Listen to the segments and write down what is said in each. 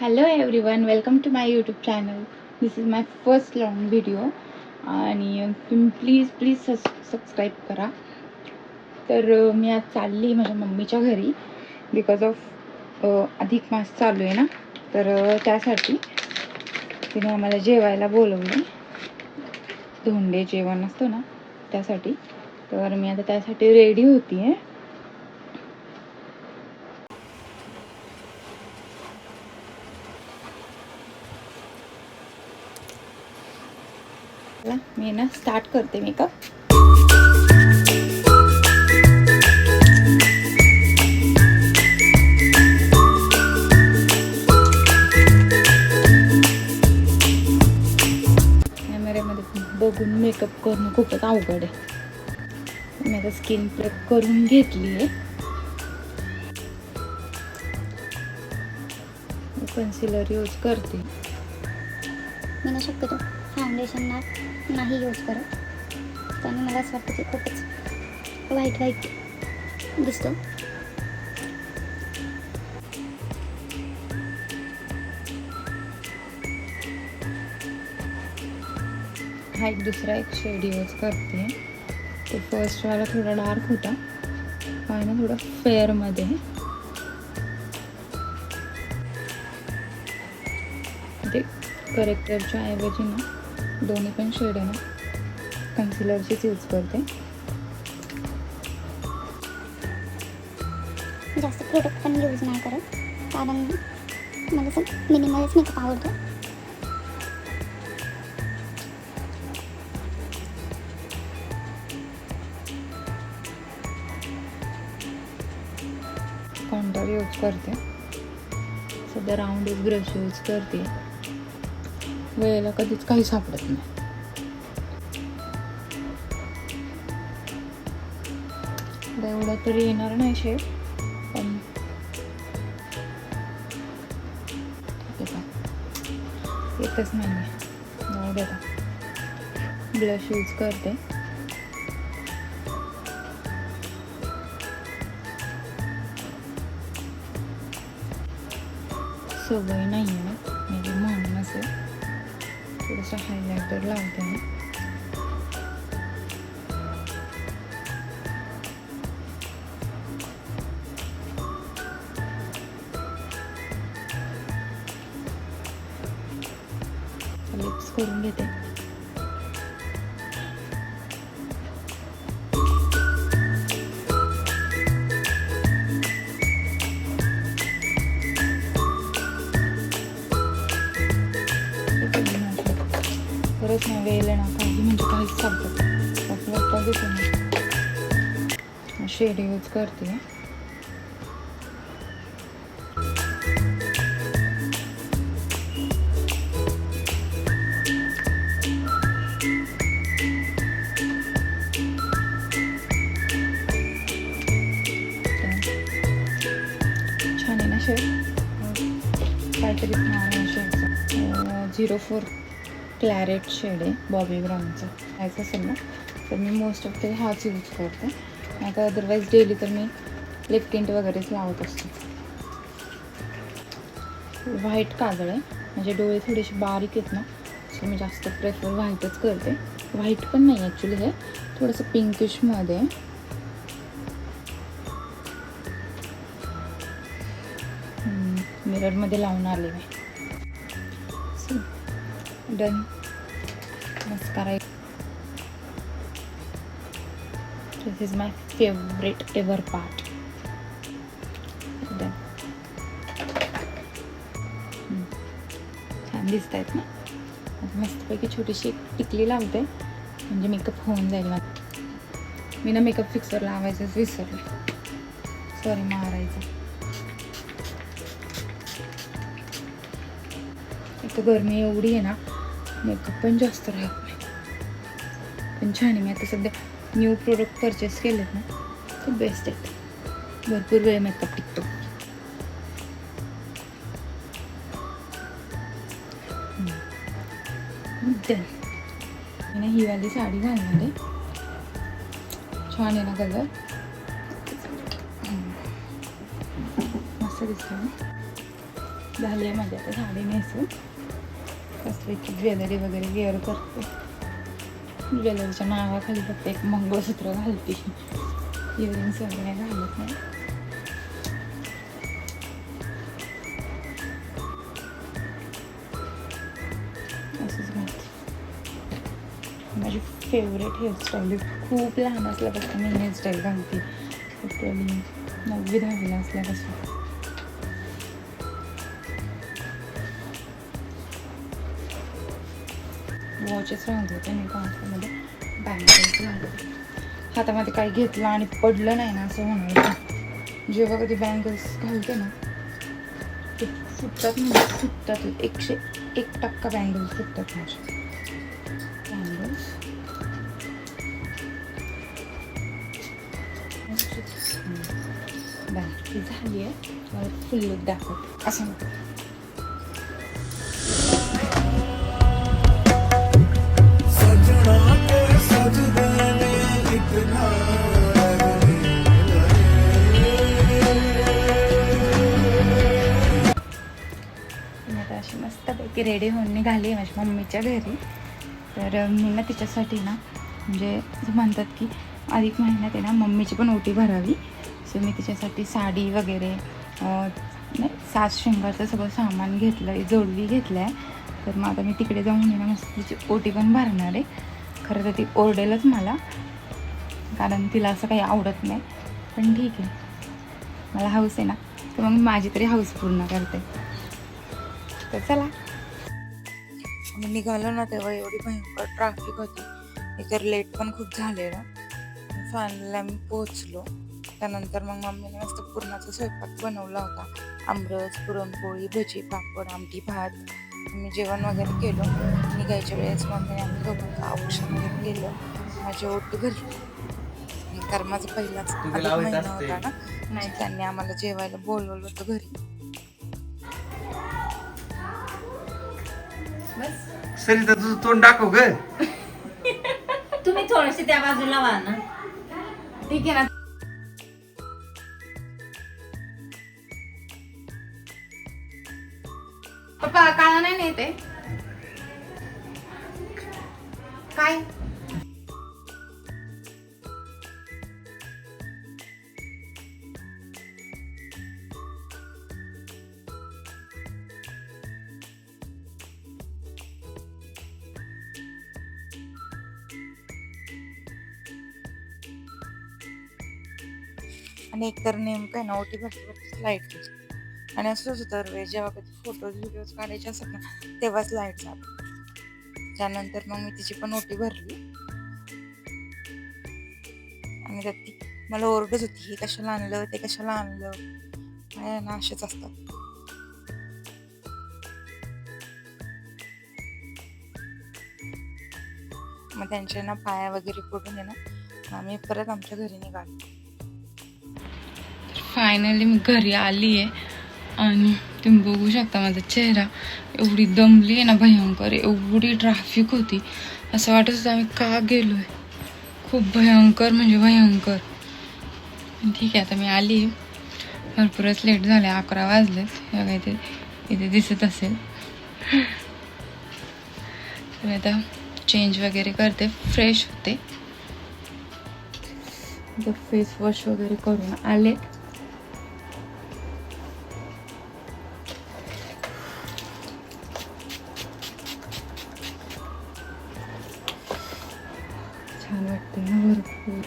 Hello everyone, welcome to my YouTube channel. This is my first long video आणि तुम्ही please subscribe करा. तर मी आज चालली माझ्या मम्मीच्या घरी बिकॉज ऑफ अधिक मास चालू आहे ना, तर त्यासाठी तिने आम्हाला जेवायला बोलवलं. धोंडे जेवण असतं ना त्यासाठी. तर मी आता त्यासाठी रेडी होती आहे. मी ना स्टार्ट करते मेकअप. कॅमेऱ्यामध्ये बघून मेकअप करणं खूपच अवघड आहे. मी आता स्किन प्रेप करून घेतली आहे. कन्सिलर यूज करते. मी ना शक्यतो फाउंडेशन नाही यूज करत, त्याने मला असं वाटतं की खूपच वाईट दिसतो. हा दुसरा एक शेड यूज करते. तो फर्स्टवाला थोडा डार्क होता, हा ना थोडा फेअरमध्ये. म्हणजे करेक्टरच्या ऐवजी ना दोन्ही पण शेड आहे ना कन्सिलरचीच यूज करते. जास्त प्रोडक्ट पण यूज नाही करत, कारण मला असं मिनिमलच मेकअप आवडतो. कॉन्टोर यूज करते. सध्या राऊंड ब्रश यूज करते. वेळेला कधीच काही सापडत नाही. एवढा तरी येणार नाही शेड, पण येतच नाही. जाऊ दे आता. ब्लश यूज करते. सवय नाही आहे म्हणजे म्हणून असं थोडंसं हायलायटर लावते मी. लिप्स करून घेते. खरंच नाही वेळ ना काही म्हणजे काहीच सापडत असं वाटतं दिसून. शेड यूज करते. छान आहे ना शेड. काहीतरी शेडचं 04 क्लॅरेट शेड आहे बॉबी ब्राऊनचं. खायचं असेल ना तर मी मोस्ट ऑफ ते हाच यूज करते. आता अदरवाईज डेली तर मी लिप टिंट वगैरेच लावत असते. व्हाईट काजळ आहे, म्हणजे डोळे थोडेसे बारीक आहेत ना, सो मी जास्त प्रेफर व्हाईटच करते. व्हाईट पण नाही ॲक्च्युली, हे थोडंसं पिंकिशमध्ये. मिररमध्ये लावून आले मी. Done. Mascara. This is my favourite ever part. Done. छान दिसत आहेत ना. मस्तपैकी छोटीशी एक टिकली लावते म्हणजे मेकअप होऊन जाईल. मी ना मेकअप फिक्सर लावायचंच विसरले. सॉरी, मारायचं. एक गरमी एवढी आहे ना, मेकअप पण जास्त राहत नाही. पण छान आहे. मी आता सध्या न्यू प्रोडक्ट परचेस केलेत ना, ते बेस्ट आहेत. भरपूर वेळ मेकअप टिकतो. डन. मी ही वाली साडी घालणार आहे. छान आहे ना कलर. मस्त दिसतं ना. झाली आहे माझी आता साडी नेसून. कसली ज्वेलरी वगैरे वेअर करते. ज्वेलरीच्या नावाखाली फक्त एक मंगळसूत्र घालते, इयरिंग्स वगैरे घालत नाही. असंच घालते. माझी फेवरेट हेअरस्टाईल आहे. खूप लहान असल्यापासून मी हेअरस्टाईल घालते. टोटली 9वी-10वी असल्यापासून. वॉचेस राहत होते मी कामामध्ये, बँगल्स घालते. हातामध्ये काही घेतलं आणि पडलं नाही ना असं होणार. जेव्हा कधी बँगल्स घालते ना ते फुटतात, म्हणजे फुटतात. 101% बँगल्स फुटतात माझे. बँगल्स बँगल झाली आहे. मला फुल लुक दाखवते असं नको. आता अशी मस्तपैकी रेडी होऊन निघाली माझ्या मम्मीच्या घरी. तर मी ना तिच्यासाठी ना, म्हणजे म्हणतात की अधिक महिन्यात आहे ना मम्मीची पण ओटी भरावी. सो मी तिच्यासाठी साडी वगैरे नाही, साज शृंगारचं सगळं सामान घेतलं आहे, जोडवी घेतलं आहे. तर मग आता मी तिकडे जाऊन आहे ना मस्त तिची ओटी पण भरणार आहे. खरं तर ती ओरडेलच मला, कारण तिला असं काही आवडत नाही. पण ठीक आहे, मला हौस आहे ना, तर मग मी माझी तरी हौस पूर्ण करते. तर चला. आम्ही निघालो ना तेव्हा एवढी भयंकर ट्रॅफिक होती. इतर लेट पण खूप झालेलं. फायनली आम्ही पोचलो. त्यानंतर मग मम्मीने मस्त पुरणाचा स्वयंपाक बनवला होता. आमरस, पुरणपोळी, भजी, पापड, आमटी, भात. आम्ही जेवण वगैरे केलं. निघायच्या वेळेस मम्मीने आम्ही दोघांचं औषध वगैरे केलं. माझी ओटी भरली. कारण माझा पहिलाच महिना होता ना, नाही त्यांनी आम्हाला जेवायला बोलवलं होतं घरी. सरिता तुझं तोंड दाखव ग. तुम्ही थोडेसे त्या बाजूला व्हा ना. ठीक आहे ना. पप्पा काळा नाही नेते काय? आणि एकतर नेमकं आहे ना ओटी भरती लाईट गेली. आणि असंच होतं रे, जेव्हा कधी फोटोज व्हिडिओज काढायचे असतात ना तेव्हाच लाईट जाते. त्यानंतर मग मी तिची पण ओटी भरली. आणि त्यात ती मला ओरडत होती, हे कशाला आणलं, ते कशाला आणलं. काय ना असेच असतात. मग त्यांच्या ना पाया वगैरे पडून आहे ना आम्ही परत आमच्या घरी निघालो. फायनली मी घरी आली आहे. आणि तुम्ही बघू शकता माझा चेहरा, एवढी दमली आहे ना भयंकर. एवढी ट्रॅफिक होती, असं वाटत होतं आम्ही का गेलो आहे. खूप भयंकर म्हणजे भयंकर. ठीक आहे, आता मी आली आहे. भरपूरच लेट झाले, 11 वाजलेत. बघा इथे दिसत असेल. तर आता चेंज वगैरे करते, फ्रेश होते. फेस वॉश वगैरे करून आले. छान वाटते ना भरपूर.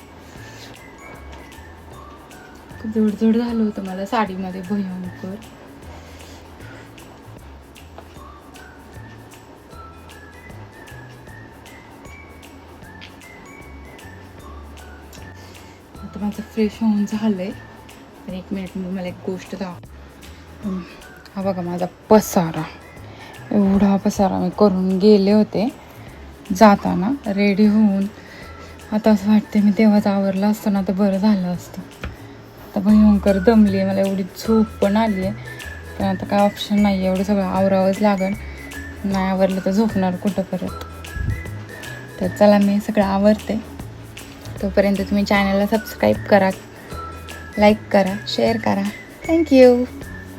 जोडजोड झालं होतं मला साडीमध्ये भयंकर. आता माझं फ्रेश होऊन झालंय. तर 1 मिनिट मला एक गोष्ट दाखव. हा बघा माझा पसारा, एवढा पसारा मी करून गेले होते जाताना रेडी होऊन. आता असं वाटते मी तेव्हाच आवरलं असतं ना तर बरं झालं असतं. आता भयंकर दमली आहे, मला एवढी झोप पण आली आहे. पण आता काय ऑप्शन नाही आहे, एवढं सगळं आवरावंच लागेल. नाही आवरलं तर झोपणार कुठं परत. तर चला मी सगळं आवरते. तोपर्यंत तुम्ही चॅनलला सबस्क्राईब करा, लाईक करा, शेअर करा. Thank you.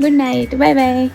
Good night. Bye bye.